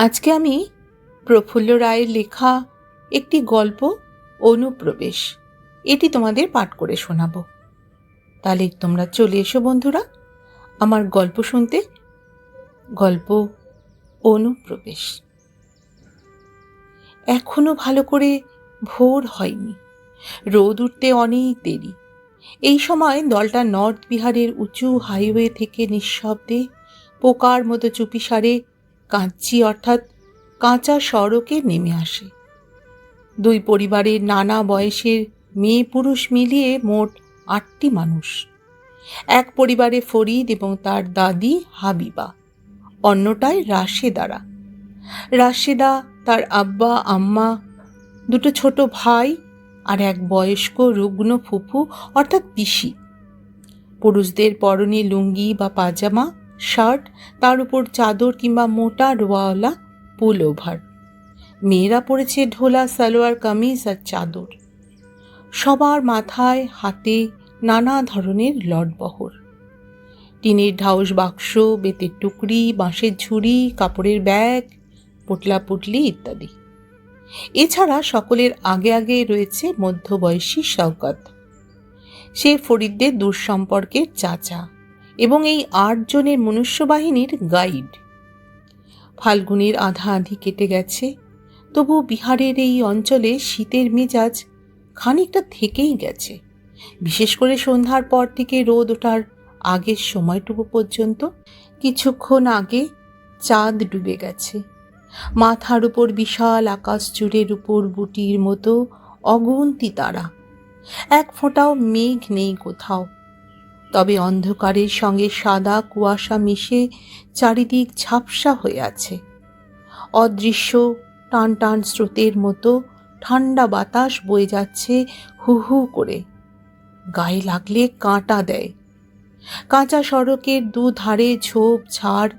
আজকে আমি প্রফুল্ল রায়ের লেখা একটি গল্প অনুপ্রবেশ এটি তোমাদের পাঠ করে শোনাব। তাহলে তোমরা চলে এসো বন্ধুরা আমার গল্প শুনতে। গল্প অনুপ্রবেশ। এখনো ভালো করে ভোর হয়নি, রোদ উঠতে অনেক দেরি। এই সময় দলটা নর্থ বিহারের উঁচু হাইওয়ে থেকে নিঃশব্দে পোকার মতো চুপিসারে কাঁচি অর্থাৎ কাঁচা সড়কে নেমে আসে। দুই পরিবারের নানা বয়সের মেয়ে পুরুষ মিলিয়ে মোট 8টি মানুষ। এক পরিবারে ফরিদ এবং তার দাদি হাবিবা, অন্যটায় রাশেদারা। রাশেদা, তার আব্বা আম্মা, দুটো ছোট ভাই আর এক বয়স্ক রুগ্ন ফুফু অর্থাৎ পিসি। পুরুষদের পরনে লুঙ্গি বা পাজামা, শার্ট, তার উপর চাদর কিংবা মোটা রোয়াওয়ালা পুল ওভার। মেয়েরা পরেছে ঢোলা সালোয়ার কামিজ আর চাদর। সবার মাথায় হাতে নানা ধরনের লটবহর। টিনের ঢাউস বাক্স, বেতের টুকরি, বাঁশের ঝুড়ি, কাপড়ের ব্যাগ, পোটলা পুটলি ইত্যাদি। এছাড়া সকলের আগে আগে রয়েছে মধ্যবয়সী শওকত। সে ফরিদদের দূর সম্পর্কের চাচা এবং এই 8 জনের মনুষ্যবাহিনীর গাইড। ফাল্গুনের আধা আধি কেটে গেছে, তবু বিহারের এই অঞ্চলে শীতের মেজাজ খানিকটা থেকেই গেছে, বিশেষ করে সন্ধ্যার পর থেকে রোদ ওঠার আগের সময়টুকু পর্যন্ত। কিছুক্ষণ আগে চাঁদ ডুবে গেছে। মাথার উপর বিশাল আকাশ জুড়ে রূপোর বুটির মতো অগুন্তি তারা। এক ফোঁটাও মেঘ নেই কোথাও, তবে অন্ধকারের সঙ্গে সাদা কুয়াশা মিশে চারিদিক ঝাপসা হয়ে আছে। অদৃশ্য টান টান স্রোতের মতো ঠান্ডা বাতাস বয়ে যাচ্ছে হু হু করে, গায়ে লাগলে কাঁটা দেয়। কাঁচা সড়কের দুধারে ঝোপ ঝাড়,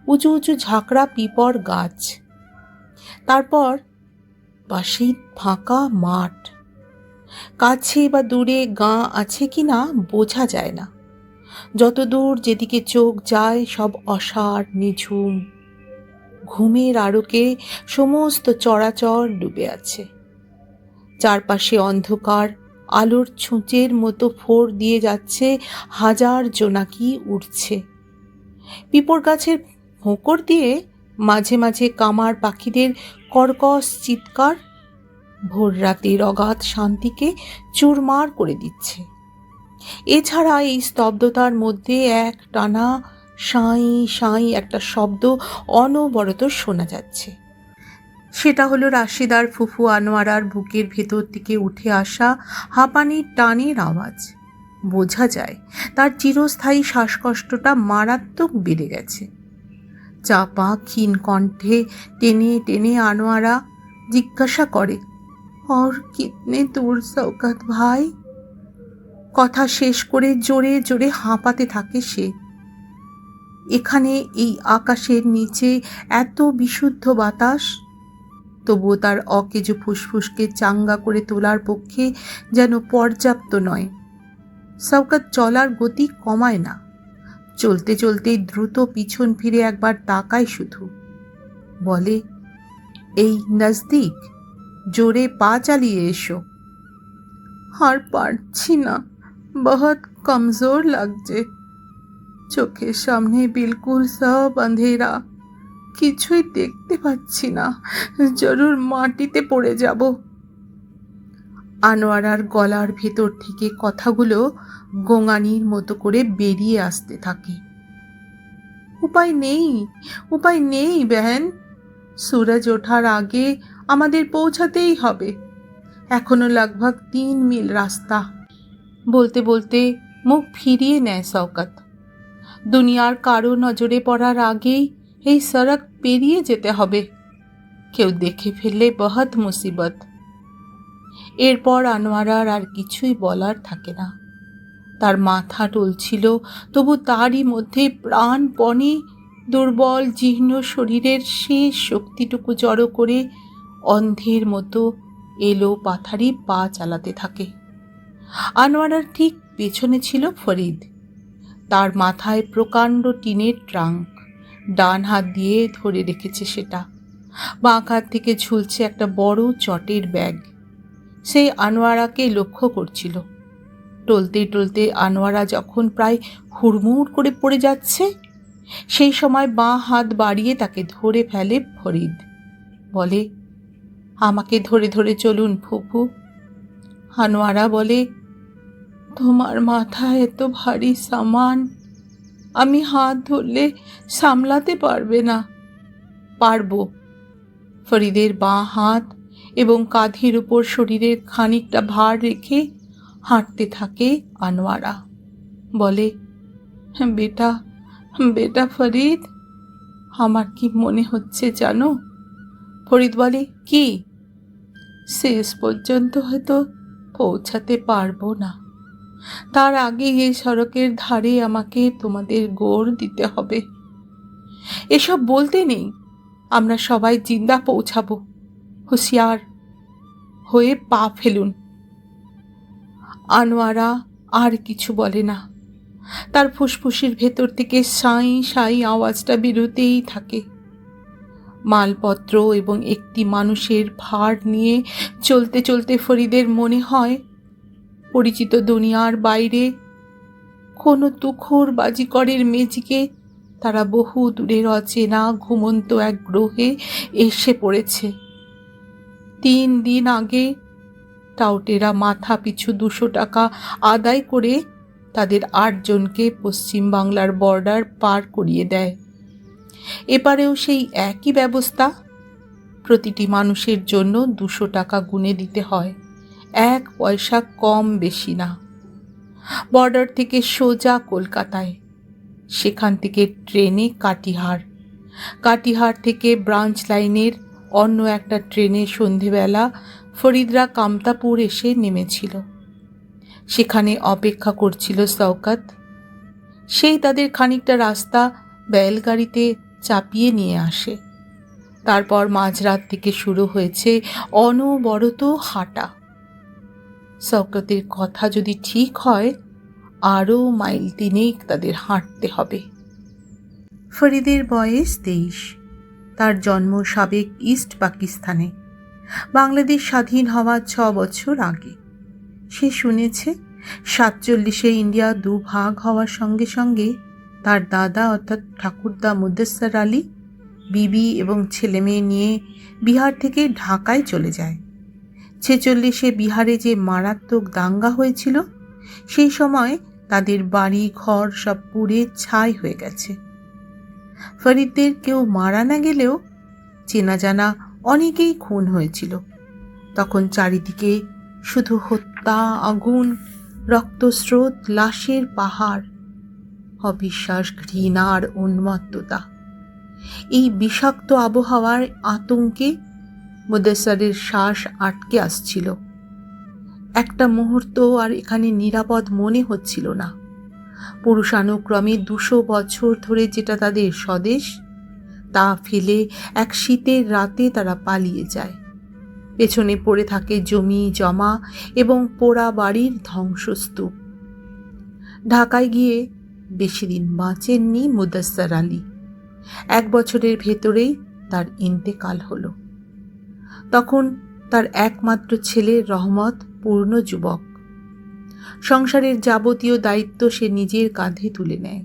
উঁচু উঁচু ঝাঁকড়া পিপর গাছ, তারপর পাশেই ফাঁকা মাঠ। কাছে বা দূরে গাঁ আছে কিনা বোঝা যায় না। যত দূর যেদিকে চোখ যায় সব অসার নিঝুম। ঘুমের আড়কে সমস্ত চরাচর ডুবে আছে। চারপাশে অন্ধকার, আলোর ছুঁচের মতো ফোর দিয়ে যাচ্ছে হাজার জোনাকি উড়ছে। পিপর গাছের ফোঁকর দিয়ে মাঝে মাঝে কামার পাখিদের কর্কশ চিৎকার ভোর রাতের অগাধ শান্তিকে চুরমার করে দিচ্ছে। এছাড়া এই স্তব্ধতার মধ্যে এক টানা সাঁই সাঁই একটা শব্দ অনবরত শোনা যাচ্ছে। সেটা হলো রাশিদার ফুফু আনোয়ারার বুকের ভেতর থেকে উঠে আসা হাঁপানির টানের আওয়াজ। বোঝা যায় তার চিরস্থায়ী শ্বাসকষ্টটা মারাত্মক বেড়ে গেছে। চাপা ক্ষীণ কণ্ঠে টেনে টেনে আনোয়ারা জিজ্ঞাসা করে, और कितने दूर शौकत भाई? কথা শেষ করে জোরে জোরে হাঁপাতে থাকে সে। এখানে এই আকাশের নিচে এত বিশুদ্ধ বাতাস, তবুও তার অকেজো ফুসফুসকে চাঙ্গা করে তোলার পক্ষে যেন পর্যাপ্ত নয়। শওকত চলার গতি কমায় না, চলতে চলতে দ্রুত পিছন ফিরে একবার তাকায় শুধু। বলে, এই নজদিক, জোরে পা চালিয়ে এসো। আর পারছি না, বহুত কমজোর লাগছে। চোখের সামনে বিলকুল সব আঁধেরা, কিছুই দেখতে পাচ্ছি না, জরুর মাটিতে পড়ে যাব। আনোয়ারার গলার ভেতর থেকে কথাগুলো গোঙানির মতো করে বেরিয়ে আসতে থাকে। উপায় নেই, উপায় নেই বেহেন, সূরজ ওঠার আগে আমাদের পৌঁছাতেই হবে। এখনো लगभग 3 মিল রাস্তা। বলতে বলতে মুখ ফিরিয়ে নেয় শওকত। দুনিয়ার কারো নজরে পড়ার আগেই এই সড়ক পেরিয়ে যেতে হবে, কেউ দেখে ফেললে বহুত মুসিবত। এরপর আনোয়ারার আর কিছুই বলার থাকে না। তার মাথা টলছিল, তবু তারই মধ্যে প্রাণপণে দুর্বল জীর্ণ শরীরের শেষ শক্তিটুকু জড়ো করে অন্ধের মতো এলো পাথারি পা চালাতে থাকে। আনোয়ারার ঠিক পেছনে ছিল ফরিদ। তার মাথায় প্রকাণ্ড টিনের ট্রাঙ্ক, ডান হাত দিয়ে ধরে রেখেছে সেটা। বাঁ কাঁধ থেকে ঝুলছে একটা বড় চটের ব্যাগ। সে আনোয়ারাকে লক্ষ্য করছিল। টলতে টলতে আনোয়ারা যখন প্রায় হুড়মুড় করে পড়ে যাচ্ছে, সেই সময় বাঁ হাত বাড়িয়ে তাকে ধরে ফেলে ফরিদ। বলে, আমাকে ধরে ধরে চলুন ফুফু। আনোয়ারা বলে, তোমার মাথায় এত ভারী সামান, আমি হাত ধরলে সামলাতে পারবে না। পারবো। ফরিদের বাঁ হাত এবং কাঁধের উপর শরীরের খানিকটা ভার রেখে হাঁটতে থাকে আনোয়ারা। বলে, বেটা বেটা ফরিদ, আমার কি মনে হচ্ছে জানো? ফরিদ বলে, কি? শেষ পর্যন্ত হয়তো পৌঁছাতে পারবো না। তার আগে এই সড়কের ধারে আমাকে তোমাদের গোর দিতে হবে। এসব বলতে নেই, আমরা সবাই জিন্দা পৌঁছাবো। হুঁশিয়ার হয়ে পা ফেলুন। আনোয়ারা আর কিছু বলে না। তার ফুসফুসের ভেতর থেকে সাঁই সাঁই আওয়াজটা বেরোতেই থাকে। মালপত্র এবং একটি মানুষের ভার নিয়ে চলতে চলতে ফরিদের মনে হয় পরিচিত দুনিয়ার বাইরে কোনো তুখোড় বাজিকরের মেজিকে তারা বহু দূরের অচেনা ঘুমন্ত এক গ্রহে এসে পড়েছে। 3 দিন আগে টাউটেরা মাথা পিছু 200 টাকা আদায় করে তাদের 8 জনকে পশ্চিম বাংলার বর্ডার পার করিয়ে দেয়। এবারেও সেই একই ব্যবস্থা। প্রতিটি মানুষের জন্য 200 টাকা গুনে দিতে হয়, 1 পয়সা কম বেশি না। বর্ডার থেকে সোজা কলকাতায়, সেখান থেকে ট্রেনে কাটিহার, কাটিহার থেকে ব্রাঞ্চ লাইনের অন্য একটা ট্রেনে সন্ধেবেলা ফরিদরা কামতাপুর এসে নেমেছিল। সেখানে অপেক্ষা করছিল শওকত। সেই তাদের খানিকটা রাস্তা বেলগাড়িতে চাপিয়ে নিয়ে আসে। তারপর মাঝরাত থেকে শুরু হয়েছে অনবরত হাঁটা। শওকতের কথা যদি ঠিক হয়, আরও মাইল 3 তাদের হাঁটতে হবে। ফরিদের বয়স 23। তার জন্ম সাবেক ইস্ট পাকিস্তানে, বাংলাদেশ স্বাধীন হওয়ার 6 বছর আগে। সে শুনেছে 47-এ ইন্ডিয়া 2 ভাগ হওয়ার সঙ্গে সঙ্গে তার দাদা অর্থাৎ ঠাকুরদা মুদস্সর আলী বিবি এবং ছেলে মেয়ে নিয়ে বিহার থেকে ঢাকায় চলে যায়। 46-এ বিহারে যে মারাত্মক দাঙ্গা হয়েছিল, সেই সময় তাদের বাড়ি ঘর সব পুড়ে ছাই হয়ে গেছে। ফরিদদের কেউ মারা না গেলেও চেনা জানা অনেকেই খুন হয়েছিল। তখন চারিদিকে শুধু হত্যা, আগুন, রক্তস্রোত, লাশের পাহাড়, অবিশ্বাস, ঘৃণা আর উন্মত্ততা। এই বিষাক্ত আবহাওয়ার আতঙ্কে মুদস্সরের শ্বাস আটকে আসছিল। একটা মুহূর্ত আর এখানে নিরাপদ মনে হচ্ছিল না। পুরুষানুক্রমে 200 বছর ধরে যেটা তাদের স্বদেশ, তা ফেলে এক শীতের রাতে তারা পালিয়ে যায়। পেছনে পড়ে থাকে জমি জমা এবং পোড়া বাড়ির ধ্বংসস্তূপ। ঢাকায় গিয়ে বেশি দিন বাঁচেননি মুদস্সর আলী। 1 বছরের ভেতরেই তার ইন্তেকাল হলো। তখন তার একমাত্র ছেলে রহমত পূর্ণ যুবক। সংসারের যাবতীয় দায়িত্ব সে নিজের কাঁধে তুলে নেয়।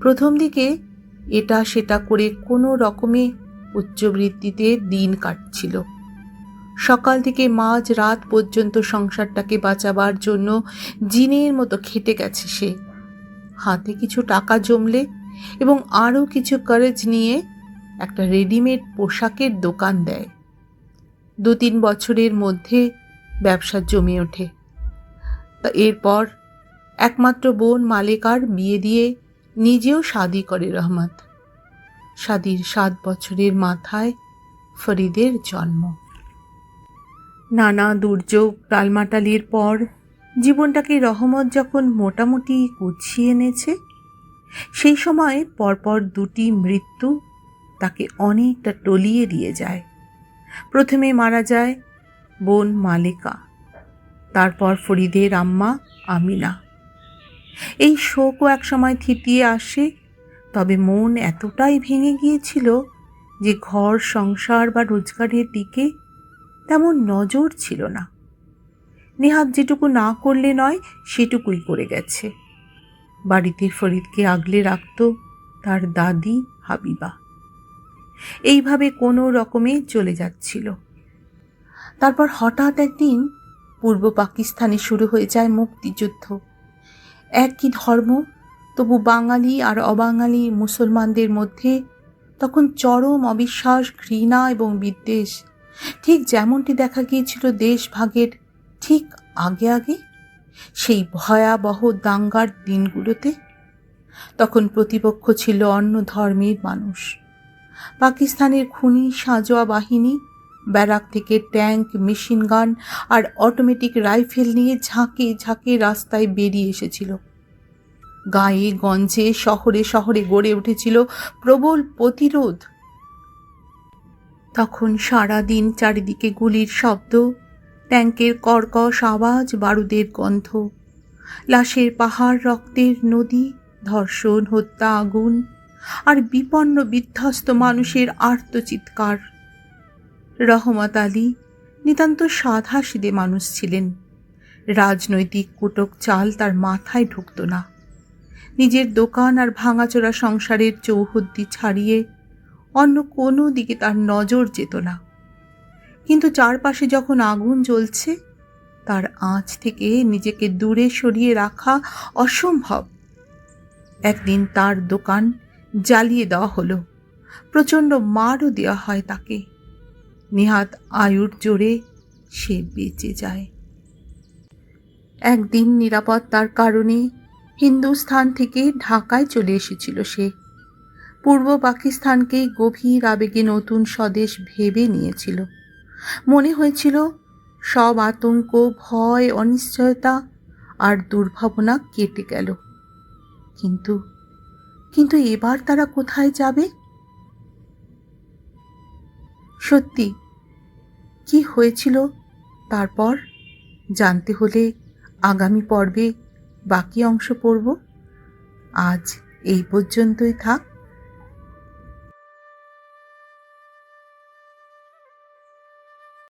প্রথম দিকে এটা সেটা করে কোনো রকমে উচ্চবৃত্তিতে দিন কাটছিল। সকাল থেকে মাঝ রাত পর্যন্ত সংসারটাকে বাঁচাবার জন্য জিনের মতো খেটে গেছে সে। হাতে কিছু টাকা জমলে এবং আরও কিছু কারেজ নিয়ে একটা রেডিমেড পোশাকের দোকান দেয়। 2-3 বছরের মধ্যে ব্যবসা জমে ওঠে। তা এরপর একমাত্র বোন মালেকার বিয়ে দিয়ে নিজেও শাদি করে রহমত। শাদির 7 বছরের মাথায় ফরিদের জন্ম। নানা দুর্যোগ টালমাটালির পর জীবনটাকে রহমত যখন মোটামুটি গুছিয়ে এনেছে, সেই সময় পরপর 2টি মৃত্যু তাকে অনেকটা টলিয়ে দিয়ে যায়। প্রথমে মারা যায় বোন মালেকা, তারপর ফরিদের আম্মা আমিনা। এই শোকও একসময় থিতিয়ে আসে, তবে মন এতটাই ভেঙে গিয়েছিল যে ঘর সংসার বা রোজগারের দিকে তেমন নজর ছিল না। নেহাত যেটুকু না করলে নয় সেটুকুই করে গেছে। বাড়িতে ফরিদকে আগলে রাখত তার দাদি হাবিবা। এইভাবে কোনো রকমে চলে যাচ্ছিল। তারপর হঠাৎ একদিন পূর্ব পাকিস্তানে শুরু হয়ে যায় মুক্তিযুদ্ধ। একই ধর্ম, তবু বাঙালি আর অবাঙালি মুসলমানদের মধ্যে তখন চরম অবিশ্বাস, ঘৃণা এবং বিদ্বেষ, ঠিক যেমনটি দেখা গিয়েছিল দেশভাগের ঠিক আগে আগে সেই ভয়াবহ দাঙ্গার দিনগুলোতে। তখন প্রতিপক্ষ ছিল অন্য ধর্মের মানুষ। পাকিস্তানের খুনি সাঁজোয়া বাহিনী ব্যারাক থেকে ট্যাঙ্ক, মেশিন গান আর অটোমেটিক রাইফেল নিয়ে ঝাঁকে ঝাঁকে রাস্তায় বেরিয়ে এসেছিল। গায়ে গঞ্জে শহরে শহরে গড়ে উঠেছিল প্রবল প্রতিরোধ। তখন সারাদিন চারিদিকে গুলির শব্দ, ট্যাঙ্কের কর্কশ আওয়াজ, বারুদের গন্ধ, লাশের পাহাড়, রক্তের নদী, ধর্ষণ, হত্যা, আগুন আর বিপন্ন বিধ্বস্ত মানুষের আর্তচিৎকার। রহমত আলী নিতান্ত সাধাসিধে মানুষ ছিলেন। রাজনৈতিক কুটক চাল তার মাথায় ঢুকত না। নিজের দোকান আর ভাঙাচোরা সংসারের চৌহদ্দি ছাড়িয়ে অন্য কোনো দিকে তার নজর যেত না। কিন্তু চারপাশে যখন আগুন জ্বলছে, তার আঁচ থেকে নিজেকে দূরে সরিয়ে রাখা অসম্ভব। একদিন তার দোকান জ্বালিয়ে দেওয়া হলো। প্রচণ্ড মারও দেওয়া হয় তাকে। নেহাত আয়ুর জোরে সে বেঁচে যায়। একদিন নিরাপত্তার কারণে হিন্দুস্থান থেকে ঢাকায় চলে এসেছিল সে। পূর্ব পাকিস্তানকেই গভীর আবেগে নতুন স্বদেশ ভেবে নিয়েছিল। মনে হয়েছিল সব আতঙ্ক, ভয়, অনিশ্চয়তা আর দুর্ভাবনা কেটে গেল। কিন্তু কিন্তু এবার তারা কোথায় যাবে? সত্যি কি হয়েছিল তারপর জানতে হলে আগামী পর্বে বাকি অংশ পড়ব। আজ এই পর্যন্তই থাক।